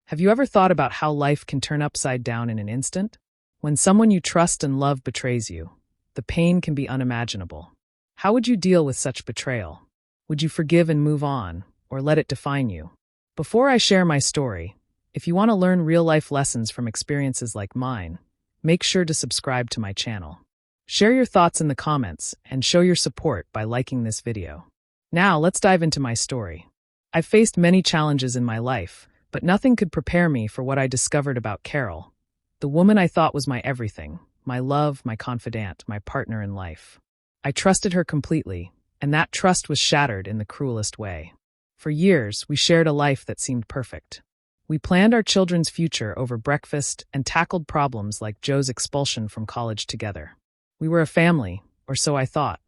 Have you ever thought about how life can turn upside down in an instant? When someone you trust and love betrays you, the pain can be unimaginable. How would you deal with such betrayal? Would you forgive and move on, or let it define you? Before I share my story, if you want to learn real-life lessons from experiences like mine, make sure to subscribe to my channel. Share your thoughts in the comments and show your support by liking this video. Now, let's dive into my story. I've faced many challenges in my life, but nothing could prepare me for what I discovered about Carol, the woman I thought was my everything, my love, my confidant, my partner in life. I trusted her completely, and that trust was shattered in the cruelest way. For years, we shared a life that seemed perfect. We planned our children's future over breakfast and tackled problems like Joe's expulsion from college together. We were a family, or so I thought.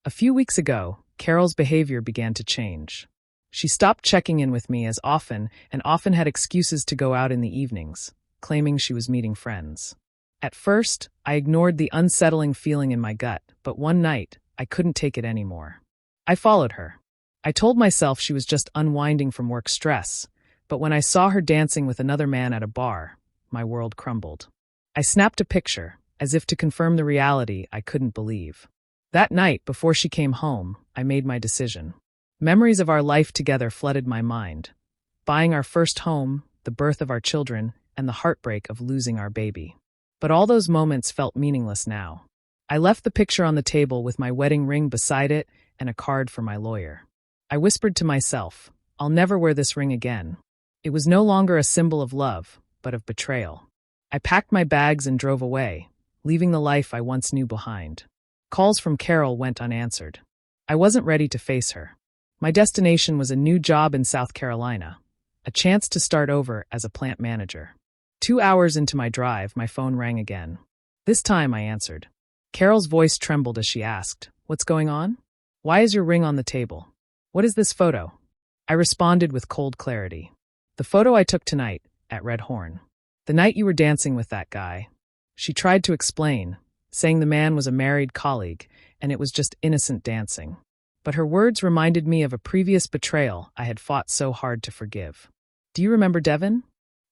A few weeks ago, Carol's behavior began to change. She stopped checking in with me as often and often had excuses to go out in the evenings, claiming she was meeting friends. At first, I ignored the unsettling feeling in my gut, but one night, I couldn't take it anymore. I followed her. I told myself she was just unwinding from work stress, but when I saw her dancing with another man at a bar, my world crumbled. I snapped a picture, as if to confirm the reality I couldn't believe. That night, before she came home, I made my decision. Memories of our life together flooded my mind. Buying our first home, the birth of our children, and the heartbreak of losing our baby. But all those moments felt meaningless now. I left the picture on the table with my wedding ring beside it and a card for my lawyer. I whispered to myself, I'll never wear this ring again. It was no longer a symbol of love, but of betrayal. I packed my bags and drove away, leaving the life I once knew behind. Calls from Carol went unanswered. I wasn't ready to face her. My destination was a new job in South Carolina, a chance to start over as a plant manager. 2 hours into my drive, my phone rang again. This time I answered. Carol's voice trembled as she asked, "What's going on? Why is your ring on the table? What is this photo?" I responded with cold clarity. "The photo I took tonight, at Red Horn. The night you were dancing with that guy." She tried to explain, saying the man was a married colleague, and it was just innocent dancing. But her words reminded me of a previous betrayal I had fought so hard to forgive. "Do you remember Devin?"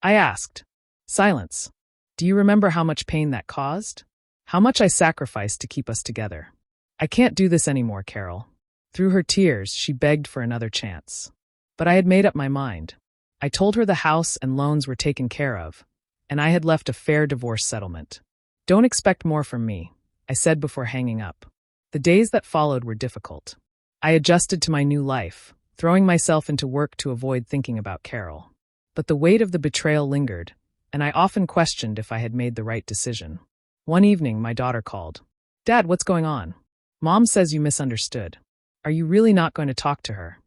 I asked. Silence. "Do you remember how much pain that caused? How much I sacrificed to keep us together?" "I can't do this anymore, Carol." Through her tears, she begged for another chance. But I had made up my mind. I told her the house and loans were taken care of, and I had left a fair divorce settlement. "Don't expect more from me," I said before hanging up. The days that followed were difficult. I adjusted to my new life, throwing myself into work to avoid thinking about Carol. But the weight of the betrayal lingered, and I often questioned if I had made the right decision. One evening, my daughter called. "Dad, what's going on? Mom says you misunderstood. Are you really not going to talk to her?"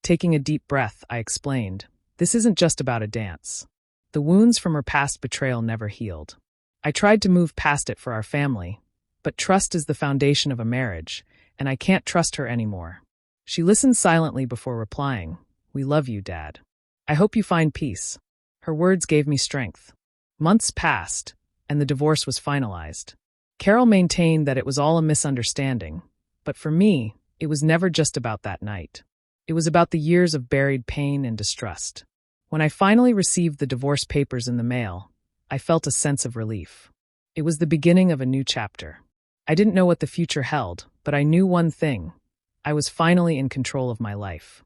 Taking a deep breath, I explained, "This isn't just about a dance." The wounds from her past betrayal never healed. I tried to move past it for our family, but trust is the foundation of a marriage, and I can't trust her anymore. She listened silently before replying, "We love you, Dad. I hope you find peace." Her words gave me strength. Months passed, and the divorce was finalized. Carol maintained that it was all a misunderstanding, but for me, it was never just about that night. It was about the years of buried pain and distrust. When I finally received the divorce papers in the mail, I felt a sense of relief. It was the beginning of a new chapter. I didn't know what the future held, but I knew one thing. I was finally in control of my life.